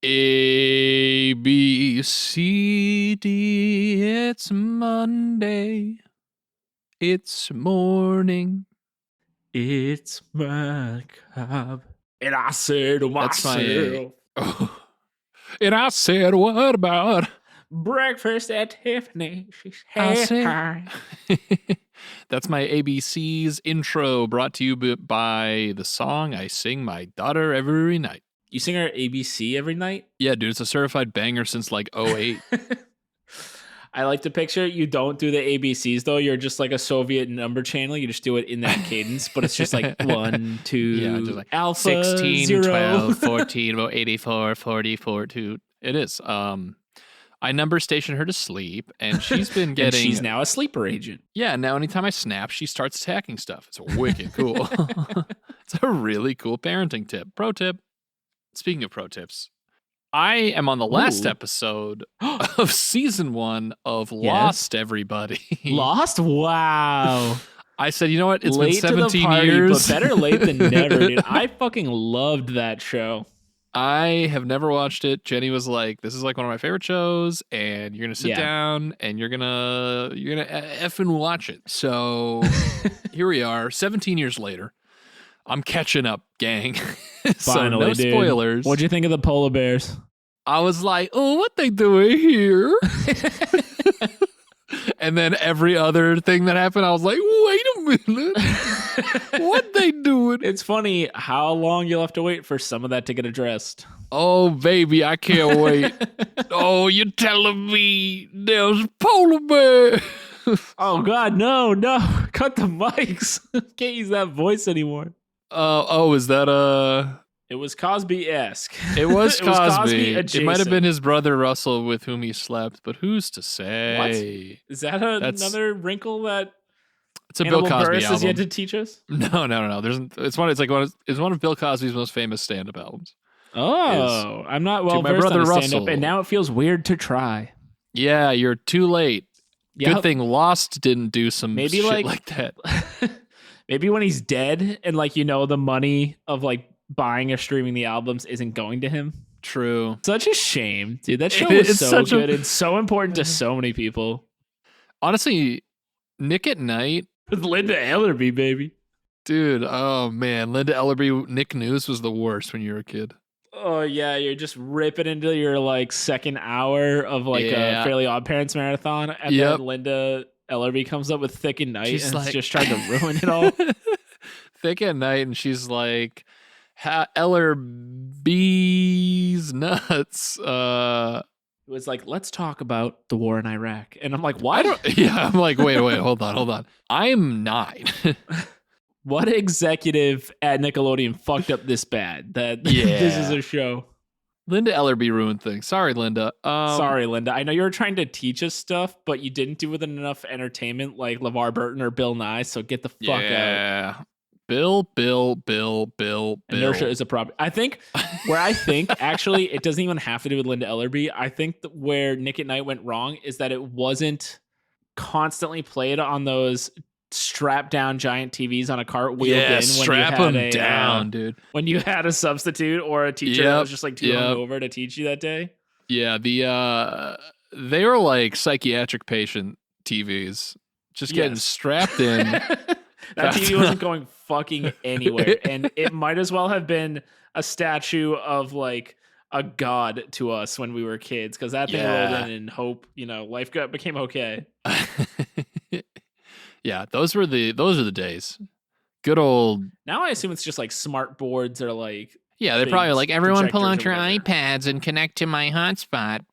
A, B, C, D, it's Monday. It's morning. It's macabre. And I said to That's myself, and I said, what about? breakfast at Tiffany. She's I head said- high. That's my ABC's intro, brought to you by the song I sing my daughter every night. You sing our ABC every night? Yeah, dude, it's a certified banger since like 08. I like to picture you don't do the ABCs though. You're just like a Soviet number channel. You just do it in that cadence, but it's just like 1, 2, Yeah, just like alpha, 16, 0. 12, 14, about 84, 44, 2. It is. I number station her to sleep, and she's been getting... And she's now a sleeper agent. Yeah, now anytime I snap, she starts attacking stuff. It's wicked cool. It's a really cool parenting tip. Pro tip. Speaking of pro tips, I am on the last episode of season 1 of Lost, everybody. Lost? Wow. I said, you know what? It's late been 17 to the party, years. But better late than never, dude. I fucking loved that show. I have never watched it. Jenny was like, this is like one of my favorite shows, and you're going to sit down and you're going to effing watch it. So here we are, 17 years later. I'm catching up, gang. So Finally, no spoilers. Dude. What'd you think of the polar bears? I was like, oh, what they doing here? And then every other thing that happened, I was like, wait a minute. What they doing? It's funny how long you'll have to wait for some of that to get addressed. Oh, baby, I can't wait. Oh, you're telling me there's polar bear. Oh, God, no. Cut the mics. Can't use that voice anymore. Is that It was Cosby-esque. It was Cosby. Adjacent. It might have been his brother Russell with whom he slept, but who's to say? What? Is that another wrinkle that it's a Bill Cosby Burris album? has yet to teach us? No. It's one of Bill Cosby's most famous stand-up albums. I'm not well versed on stand-up, and now it feels weird to try. Yeah, you're too late. Yep. Good thing Lost didn't do some shit like that. Maybe when he's dead and the money of buying or streaming the albums isn't going to him. True. Such a shame, dude. That show was so good. It's so important to so many people. Honestly, Nick at Night with Linda Ellerbee, baby. Dude, oh man, Linda Ellerbee, Nick News was the worst when you were a kid. Oh yeah, you're just ripping into your second hour of a Fairly Odd Parents marathon, and then Linda Ellerbee comes up with Thick at Night and is just trying to ruin it all. Thick at Night, and she's like, Ellerbee's nuts. It was like, let's talk about the war in Iraq. And I'm like, what? I'm like, wait, hold on. I'm 9. What executive at Nickelodeon fucked up this bad that this is a show? Linda Ellerbee ruined things. Sorry, Linda. Sorry, Linda. I know you were trying to teach us stuff, but you didn't do it with enough entertainment like LeVar Burton or Bill Nye, so get the fuck out. Yeah. Bill. Inertia is a problem. I think actually it doesn't even have to do with Linda Ellerbee. I think where Nick at Night went wrong is that it wasn't constantly played on those strap down giant TVs on a cart wheeled in. Strap them down, dude. When you had a substitute or a teacher that was just too hungover to teach you that day. Yeah, they were like psychiatric patient TVs, just getting strapped in. That TV wasn't going fucking anywhere, and it might as well have been a statue of a god to us when we were kids, because that thing rolled in and hope, life became okay. Yeah, those are the days. Good old. Now I assume it's just smart boards or yeah, they're probably everyone pull out your iPads and connect to my hotspot.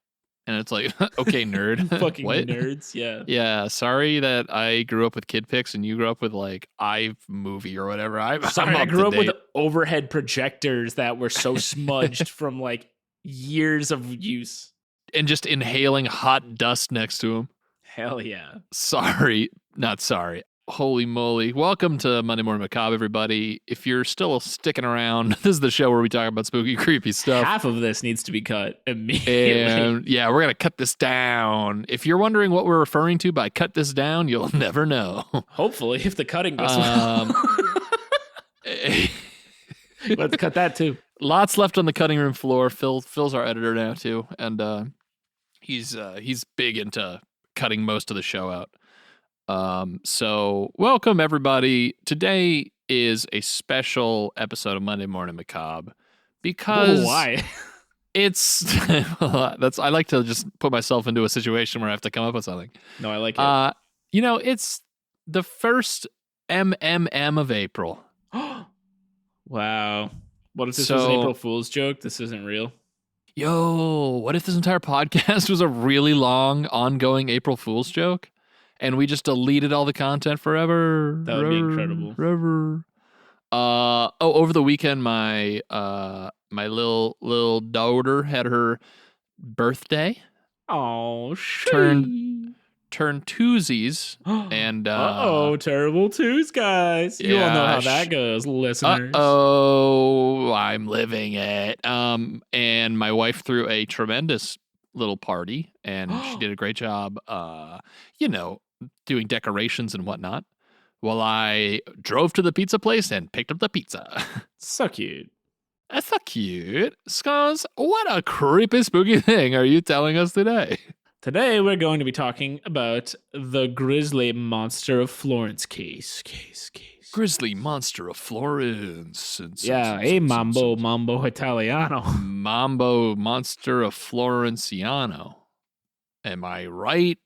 And it's like, okay, nerd. Fucking what? Nerds, yeah. Yeah, sorry that I grew up with Kid Pics and you grew up with iMovie or whatever. I grew up with overhead projectors that were so smudged from years of use. And just inhaling hot dust next to them. Hell yeah. Sorry, not sorry. Holy moly. Welcome to Monday Morning Macabre, everybody. If you're still sticking around, this is the show where we talk about spooky, creepy stuff. Half of this needs to be cut immediately. And yeah, we're going to cut this down. If you're wondering what we're referring to by cut this down, you'll never know. Hopefully, if the cutting goes well. Let's cut that too. lots left on the cutting room floor. Phil's our editor now too, and he's big into cutting most of the show out. So welcome everybody. Today is a special episode of Monday Morning Macabre because why? It's I like to just put myself into a situation where I have to come up with something. No, I like it. It's the first MMM of April. Wow. What if this was an April Fool's joke? This isn't real. Yo, what if this entire podcast was a really long, ongoing April Fool's joke? And we just deleted all the content forever. That would be incredible. Forever. Over the weekend, my little daughter had her birthday. Oh, shit. Turned twosies. And terrible twos, guys. You all know how that goes, listeners. I'm living it. And my wife threw a tremendous little party, and she did a great job. Doing decorations and whatnot, while I drove to the pizza place and picked up the pizza. So cute. That's so cute. Scars, what a creepy, spooky thing are you telling us today? Today we're going to be talking about the Grizzly Monster of Florence case. Grizzly Monster of Florence. Mambo Italiano. Mambo Monster of Florenciano. Am I right?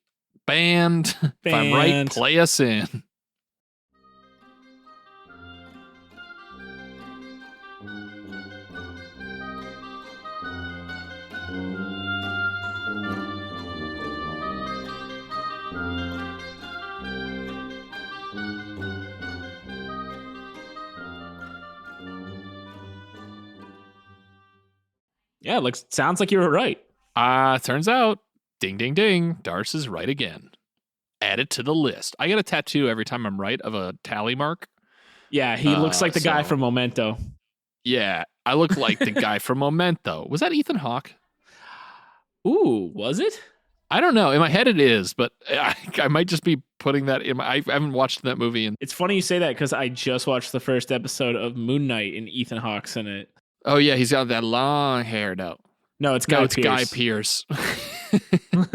Band. If I'm right, play us in. Yeah, sounds like you were right. Turns out, ding, ding, ding, Darce is right again. Add it to the list. I get a tattoo every time I'm right of a tally mark. Yeah, he looks like the guy from Memento. Yeah, I look like the guy from Memento. Was that Ethan Hawke? Ooh, was it? I don't know. In my head it is, but I might just be putting that in I haven't watched that movie. It's funny you say that because I just watched the first episode of Moon Knight and Ethan Hawke's in it. Oh, yeah, he's got that long hair, though. No, it's Guy Pearce. Guy Pearce.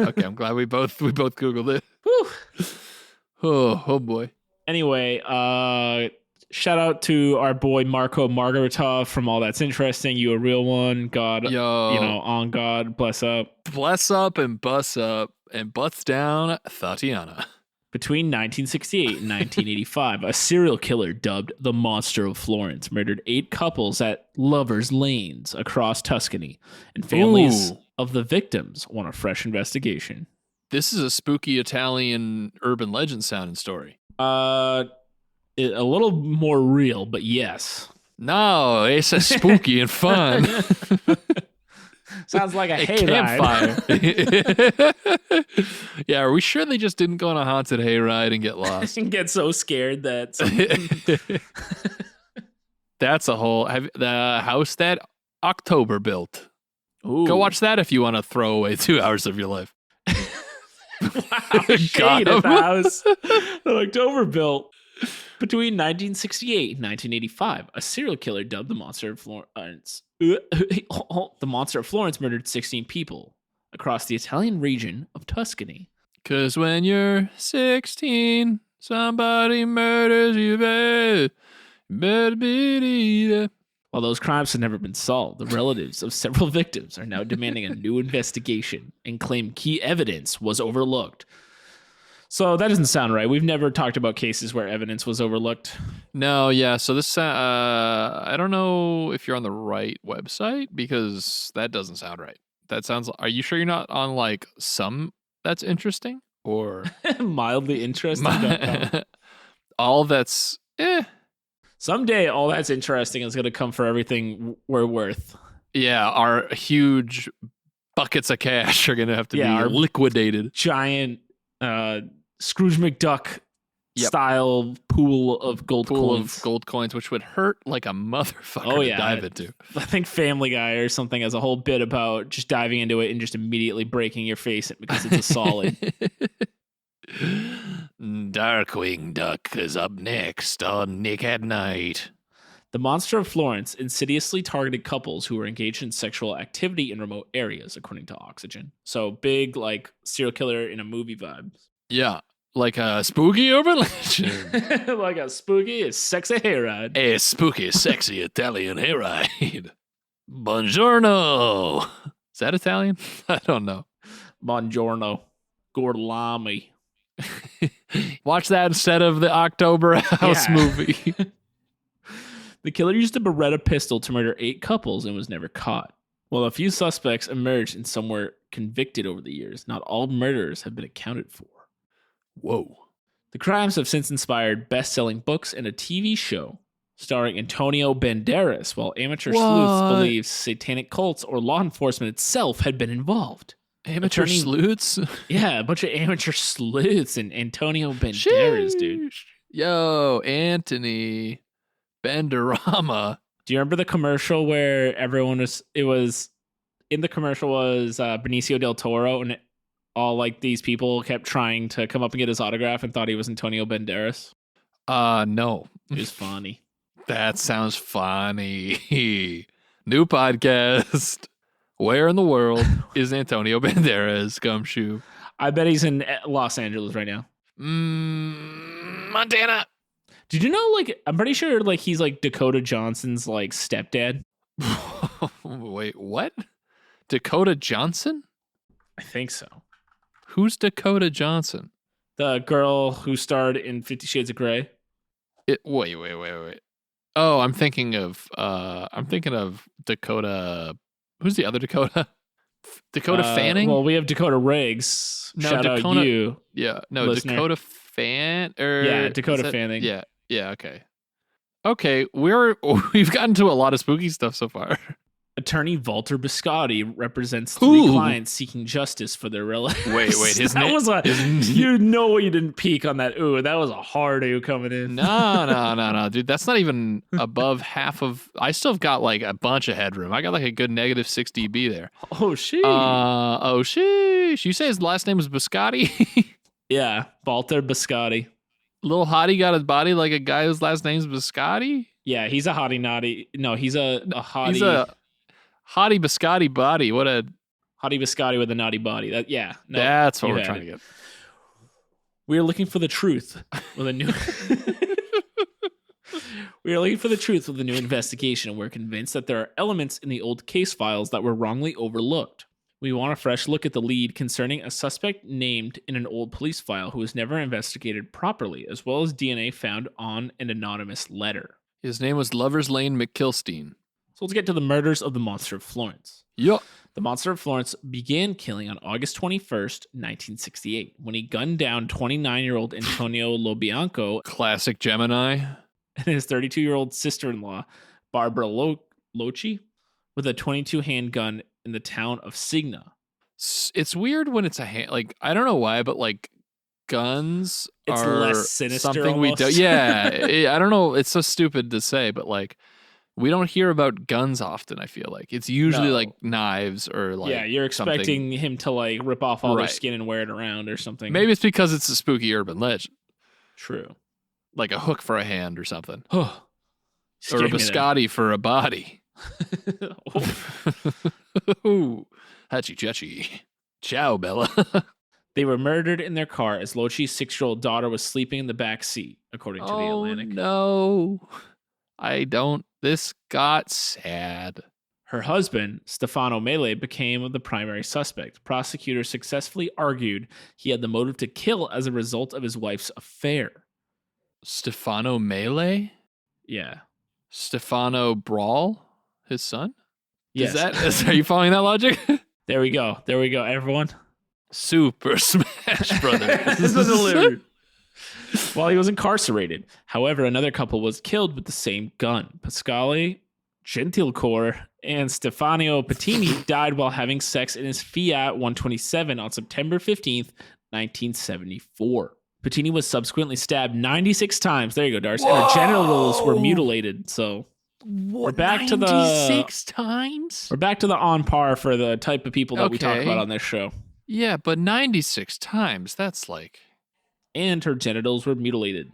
Okay, I'm glad we both Googled it. Whew. Oh boy. Anyway, shout out to our boy Marco Margaritov from All That's Interesting. You a real one. God, on God, bless up. Bless up and bus up and butts down Tatiana. Between 1968 and 1985, a serial killer dubbed the Monster of Florence murdered 8 couples at lovers' lanes across Tuscany, and families of the victims want a fresh investigation. This is a spooky Italian urban legend sounding story. A little more real, but yes. No, it's a spooky and fun. Sounds like a hayride. Yeah, are we sure they just didn't go on a haunted hayride and get lost? And get so scared that... That's the house that October built. Ooh. Go watch that if you want to throw away 2 hours of your life. Wow, shade at the house that October built. Between 1968 and 1985, a serial killer dubbed the Monster of Florence. The Monster of Florence murdered 16 people across the Italian region of Tuscany. 'Cause when you're 16, somebody murders you, babe. Better believe it. While those crimes have never been solved, the relatives of several victims are now demanding a new investigation and claim key evidence was overlooked. So that doesn't sound right. We've never talked about cases where evidence was overlooked. No, yeah. So this, I don't know if you're on the right website because that doesn't sound right. That sounds. Are you sure you're not on like some that's interesting or mildly interesting? All that's Someday, all that's interesting is going to come for everything we're worth. Yeah, our huge buckets of cash are going to have to be liquidated. Giant Scrooge McDuck style pool of gold coins, which would hurt like a motherfucker to dive into. I think Family Guy or something has a whole bit about just diving into it and just immediately breaking your face because it's a solid. Darkwing Duck is up next on Nick at Night. The monster of Florence insidiously targeted couples who were engaged in sexual activity in remote areas, according to Oxygen. So big, like, serial killer in a movie vibes. Yeah, like a spooky urban legend. Like a spooky, sexy hayride. A spooky, sexy Italian hayride. Buongiorno. Is that Italian? I don't know. Buongiorno. Gorlami. Watch that instead of the October House movie. The killer used a Beretta pistol to murder 8 couples and was never caught. While a few suspects emerged and some were convicted over the years, not all murders have been accounted for. Whoa. The crimes have since inspired best-selling books and a TV show starring Antonio Banderas, while amateur sleuths believe satanic cults or law enforcement itself had been involved. Amateur sleuths? Yeah, a bunch of amateur sleuths and Antonio Banderas, dude. Yo, Anthony Banderama. Do you remember the commercial where in the commercial was Benicio del Toro, and all like these people kept trying to come up and get his autograph and thought he was Antonio Banderas? No. It was funny. That sounds funny. New podcast. Where in the world is Antonio Banderas, Gumshoe? I bet he's in Los Angeles right now. Montana. Did you know, like, I'm pretty sure, like, he's, like, Dakota Johnson's, like, stepdad? Wait, what? Dakota Johnson? I think so. Who's Dakota Johnson? The girl who starred in 50 Shades of Grey. Wait. Oh, I'm thinking of Dakota. Who's the other Dakota? Dakota Fanning? Well, we have Dakota Riggs. No, Shout Dakota, out you. Yeah, no, listener. Dakota Dakota Fanning. Yeah, okay. Okay, we've gotten to a lot of spooky stuff so far. Attorney Walter Biscotti represents 3 clients seeking justice for their relatives. Wait, his name was you know you didn't peak on that. Ooh, that was a hard ooh coming in. No, dude, that's not even above half of. I still have got like a bunch of headroom. I got like a good negative 6 dB there. Oh sheesh. You say his last name is Biscotti? Yeah, Walter Biscotti. Little hottie got a body like a guy whose last name's Biscotti? Yeah, he's a hottie naughty. No, he's a hottie. He's a hottie Biscotti body. What a hottie Biscotti with a naughty body. That's what we're trying to get. We are looking for the truth with a new. We are looking for the truth with a new investigation, and we're convinced that there are elements in the old case files that were wrongly overlooked. We want a fresh look at the lead concerning a suspect named in an old police file who was never investigated properly, as well as DNA found on an anonymous letter. His name was Lover's Lane McKilstein. So let's get to the murders of the Monster of Florence. Yup. The Monster of Florence began killing on August 21st, 1968, when he gunned down 29-year-old Antonio Lobianco. Classic Gemini. And his 32-year-old sister-in-law, Barbara Loci, with a .22 handgun in the town of Signa. It's weird when it's a hand. Like, I don't know why, but like guns it's are less sinister something almost. we do. Yeah, I don't know. It's so stupid to say, but like we don't hear about guns often. I feel like it's usually like knives or like you're expecting him to like rip off all their skin and wear it around or something. Maybe it's because it's a spooky urban legend. True, like a hook for a hand or something, or a biscotti for a body. Ooh, hachi chachi. Ciao, Bella. They were murdered in their car as Loci's 6-year-old daughter was sleeping in the back seat, according to the Atlantic. No, this got sad. Her husband, Stefano Mele, became the primary suspect. Prosecutors successfully argued he had the motive to kill as a result of his wife's affair. Stefano Mele? Yeah. Stefano Brawl? His son? Yes. Are you following that logic? There we go, everyone. Super Smash Brothers. This was delivered. While he was incarcerated. However, another couple was killed with the same gun. Pasquale Gentilcore and Stefano Pettini died while having sex in his Fiat 127 on September 15th, 1974. Pettini was subsequently stabbed 96 times. There you go, Darce. And her genitals were mutilated. So we're back to the 96 times. We're back to the on par for the type of people that we talk about on this show. Yeah, but 96 times. That's like. And her genitals were mutilated.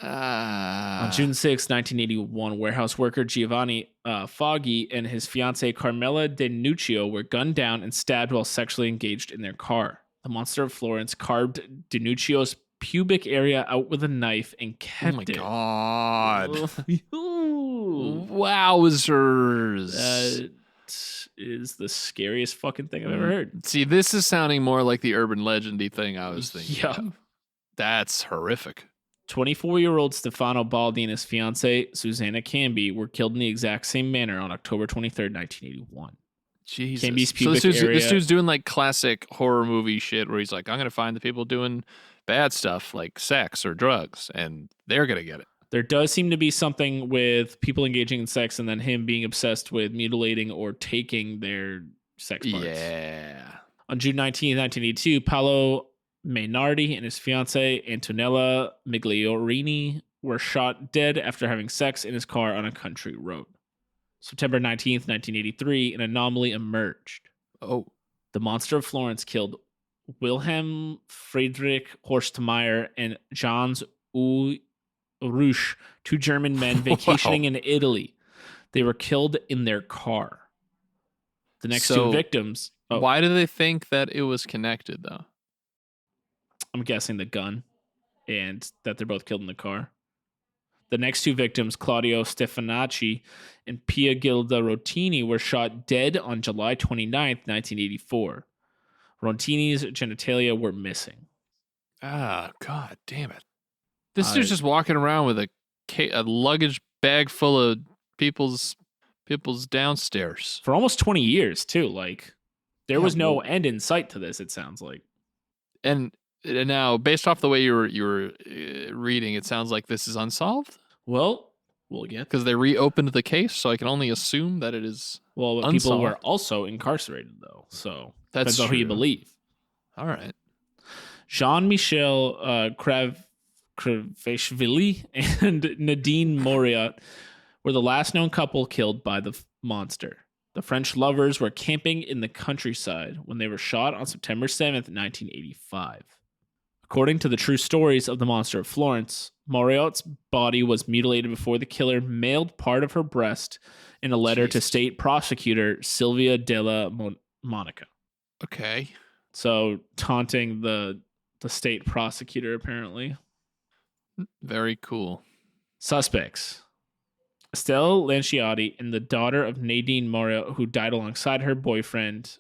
On June 6, 1981, warehouse worker Giovanni Foggy and his fiancée Carmela Denuccio were gunned down and stabbed while sexually engaged in their car. The monster of Florence carved Denuccio's pubic area out with a knife and kept it. Oh my God. Wowzers. That is the scariest fucking thing I've ever heard. See, this is sounding more like the urban legendy thing I was thinking of. That's horrific. 24-year-old Stefano Baldi and his fiancée, Susanna Camby, were killed in the exact same manner on October 23rd, 1981. Jesus. Camby's pubic area. This dude's doing like classic horror movie shit where he's like, I'm going to find the people doing bad stuff like sex or drugs, and they're going to get it. There does seem to be something with people engaging in sex and then him being obsessed with mutilating or taking their sex parts. Yeah. On June 19, 1982, Paolo Mainardi and his fiancée, Antonella Migliorini, were shot dead after having sex in his car on a country road. September 19th, 1983, an anomaly emerged. Oh. The monster of Florence killed Wilhelm Friedrich Horstmeyer and Jans Rusch, two German men vacationing in Italy. They were killed in their car. The next two victims... Why do they think that it was connected, though? I'm guessing the gun and that they're both killed in the car. The next two victims, Claudio Stefanacci and Pia Gilda Rotini, were shot dead on July 29th, 1984. Rotini's genitalia were missing. Ah, God damn it. This dude's just walking around with a luggage bag full of people's downstairs. For almost 20 years, too. Like, there was no end in sight to this, it sounds like. And now, based off the way you were reading, it sounds like this is unsolved. Well, we'll get because they reopened the case, so I can only assume that it is. Well, unsolved. People were also incarcerated, though, so that's who you believe. All right, Jean-Michel Kraveshvili and Nadine Moriot were the last known couple killed by the monster. The French lovers were camping in the countryside when they were shot on September 7th, 1985. According to the true stories of the monster of Florence, Moriot's body was mutilated before the killer mailed part of her breast in a letter to state prosecutor Silvia della Monica. Okay. So taunting the state prosecutor, apparently. Very cool. Suspects. Estelle Lanciati and the daughter of Nadine Moriot, who died alongside her boyfriend,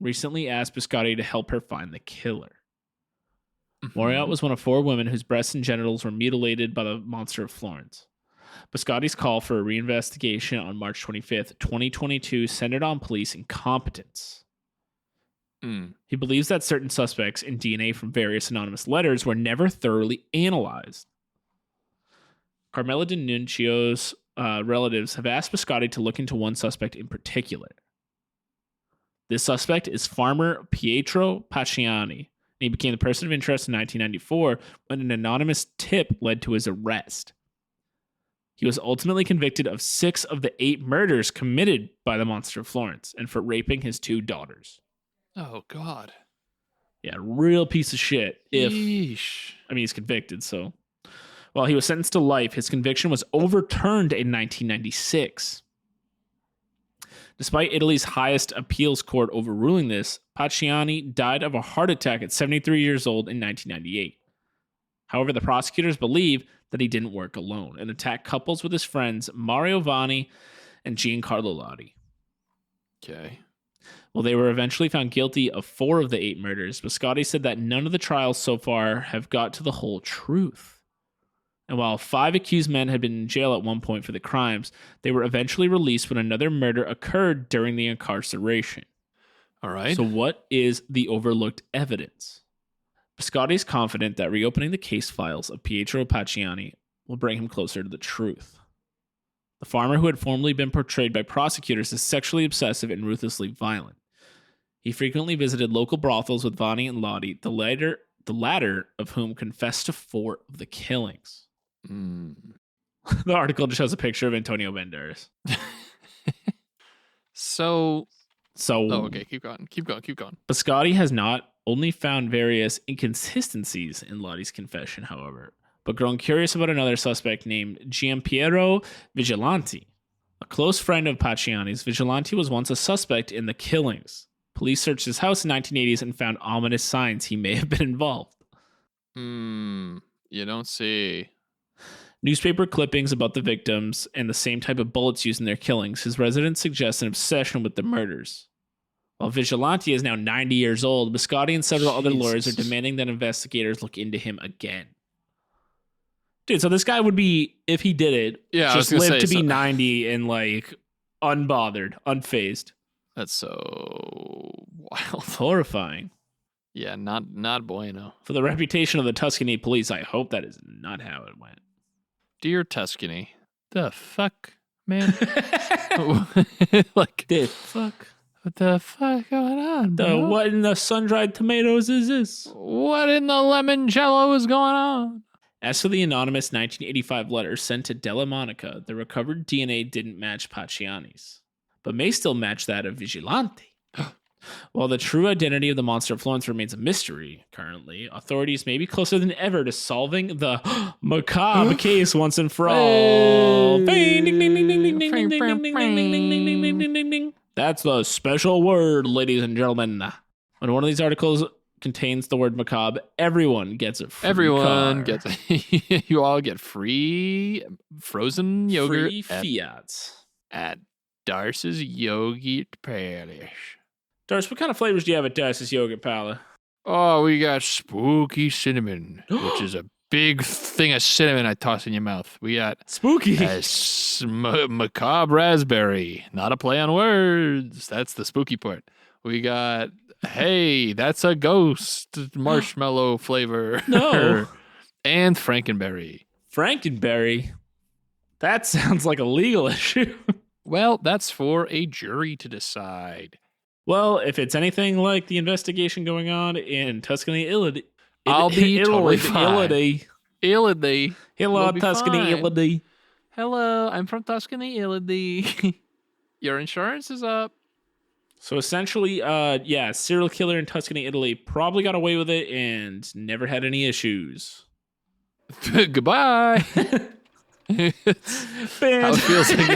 recently asked Biscotti to help her find the killer. Moriot was one of 4 women whose breasts and genitals were mutilated by the monster of Florence. Biscotti's call for a reinvestigation on March 25th, 2022 centered on police incompetence. He believes that certain suspects and DNA from various anonymous letters were never thoroughly analyzed. Carmela Denuccio's relatives have asked Biscotti to look into one suspect in particular. This suspect is farmer Pietro Pacciani. He became the person of interest in 1994 when an anonymous tip led to his arrest. He was ultimately convicted of 6 of the 8 murders committed by the monster of Florence and for raping his 2 daughters. Oh, God. Yeah, real piece of shit. Yeesh. He's convicted, so. While he was sentenced to life, his conviction was overturned in 1996. Despite Italy's highest appeals court overruling this, Pacciani died of a heart attack at 73 years old in 1998. However, the prosecutors believe that he didn't work alone and attacked couples with his friends Mario Vanni and Giancarlo Lotti. Okay. Well, they were eventually found guilty of 4 of the 8 murders, Biscotti said that none of the trials so far have got to the whole truth. And while 5 accused men had been in jail at one point for the crimes, they were eventually released when another murder occurred during the incarceration. All right. So what is the overlooked evidence? Biscotti is confident that reopening the case files of Pietro Pacciani will bring him closer to the truth. The farmer who had formerly been portrayed by prosecutors as sexually obsessive and ruthlessly violent. He frequently visited local brothels with Vanni and Lotti, the latter of whom confessed to 4 of the killings. The article just has a picture of Antonio Banderas. So okay, keep going. Biscotti has not only found various inconsistencies in Lotti's confession, however, but grown curious about another suspect named Giampiero Vigilante. A close friend of Pacciani's, Vigilante was once a suspect in the killings. Police searched his house in the 1980s and found ominous signs he may have been involved. You don't see. Newspaper clippings about the victims and the same type of bullets used in their killings. His residence suggests an obsession with the murders. While Vigilante is now 90 years old, Biscotti and several other lawyers are demanding that investigators look into him again. Dude, so this guy would be, if he did it, just live to be 90 and like unbothered, unfazed. That's so wild. Horrifying. Yeah, not bueno. For the reputation of the Tuscany police, I hope that is not how it went. Dear Tuscany, the fuck, man? Like, the fuck? What the fuck going on, bro? What in the sun-dried tomatoes is this? What in the lemon jello is going on? As for the anonymous 1985 letter sent to Della Monica, the recovered DNA didn't match Pacciani's, but may still match that of Vigilante. While the true identity of the monster of Florence remains a mystery currently, authorities may be closer than ever to solving the macabre case once and for all. That's the special word, ladies and gentlemen. When one of these articles contains the word macabre, everyone gets a free car. Gets you all get free frozen yogurt. Free fiats. At Darce's Yogurt Palace. Darce, what kind of flavors do you have at Darce's Yogurt Palace? Oh, we got spooky cinnamon, which is a big thing of cinnamon I toss in your mouth. We got spooky macabre raspberry. Not a play on words. That's the spooky part. We got, hey, that's a ghost marshmallow flavor. No. And Frankenberry. Frankenberry? That sounds like a legal issue. Well, that's for a jury to decide. Well, if it's anything like the investigation going on in Tuscany, Italy, I'll be totally fine. Italy. Hello, Tuscany, Italy. Hello, I'm from Tuscany, Italy. Your insurance is up. So essentially, serial killer in Tuscany, Italy probably got away with it and never had any issues. Goodbye. How it feels like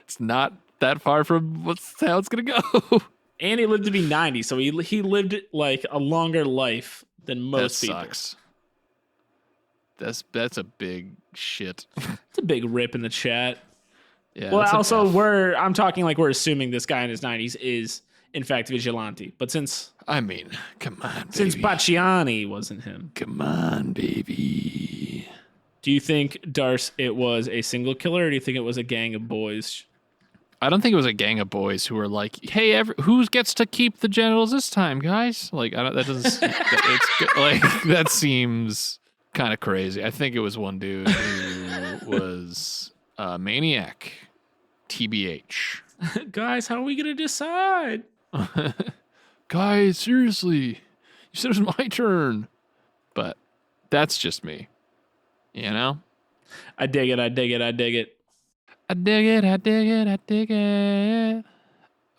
it's not that far from how it's gonna go. And he lived to be 90, so he lived like a longer life than most people. That sucks. That's a big shit. It's a big rip in the chat. Yeah. Well, also I'm talking like we're assuming this guy in his 90s is in fact Vigilante, but come on, baby. Since Pacciani wasn't him. Come on, baby. Do you think, Darce, it was a single killer, or do you think it was a gang of boys? I don't think it was a gang of boys who were like, "Hey, who gets to keep the genitals this time, guys?" Like, that doesn't. That seems kind of crazy. I think it was one dude who was a maniac. TBH. Guys, how are we gonna decide? Guys, seriously, you said it was my turn, but that's just me. You know? I dig it. I dig it.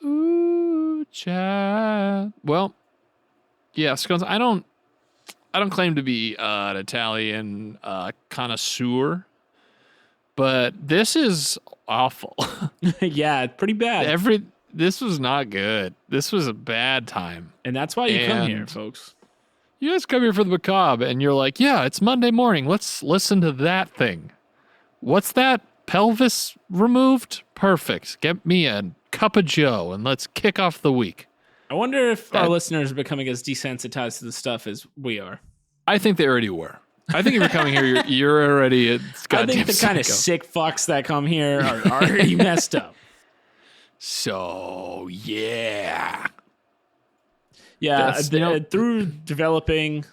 Ooh, child. Well, yeah, Scones, I don't claim to be an Italian connoisseur, but this is awful. Yeah, it's pretty bad. This was not good. This was a bad time. And that's why you come here, folks. You guys come here for the macabre, and you're like, yeah, it's Monday morning. Let's listen to that thing. What's that? Pelvis removed? Perfect. Get me a cup of joe, and let's kick off the week. I wonder if our listeners are becoming as desensitized to the stuff as we are. I think they already were. I think if you're coming here, you're already a goddamn I think the kind of sick fucks that come here are already messed up. So, yeah. Yeah, through developing,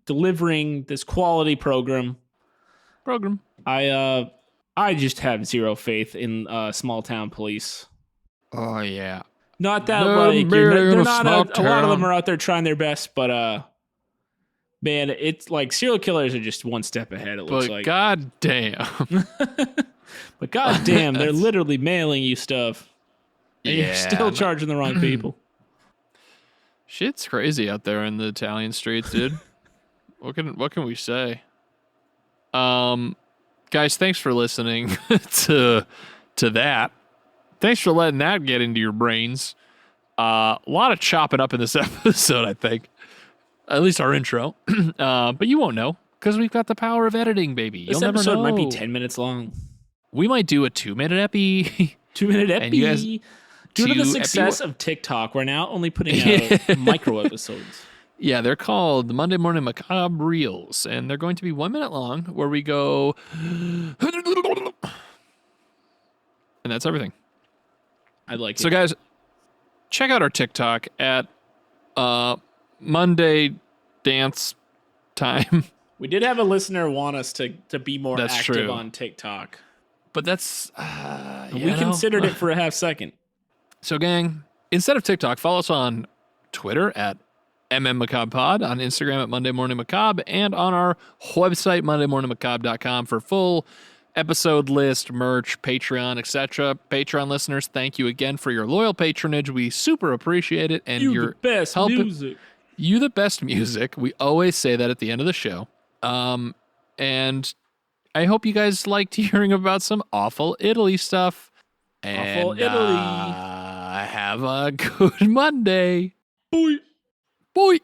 delivering this quality program, I just have zero faith in small town police. Oh yeah, not that they're not a lot of them are out there trying their best, but man, it's like serial killers are just one step ahead. It looks like. God damn. But god damn, they're literally mailing you stuff, and you're still charging the wrong people. Shit's crazy out there in the Italian streets, dude. What can we say? Guys, thanks for listening to that. Thanks for letting that get into your brains. A lot of chopping up in this episode, I think. At least our intro. But you won't know because we've got the power of editing, baby. This episode might be 10 minutes long. We might do a 2-minute epi. 2-minute epi. Due to the success of TikTok, we're now only putting out micro episodes. Yeah, they're called the Monday Morning Macabre Reels, and they're going to be 1 minute long where we go... And that's everything. I like it. So, guys, check out our TikTok at Monday Dance Time. We did have a listener want us to be more that's active true. on TikTok. But that's... we considered it for a half second. So, gang, instead of TikTok, follow us on Twitter at MMMacabrePod, on Instagram at Monday Morning Macabre, and on our website, MondayMorningMacabre.com, for full episode list, merch, Patreon, etc. Patreon listeners, thank you again for your loyal patronage. We super appreciate it. And you're the best music. You the best music. We always say that at the end of the show. And I hope you guys liked hearing about some awful Italy stuff. Awful Italy. Have a good Monday. Boy. Boy.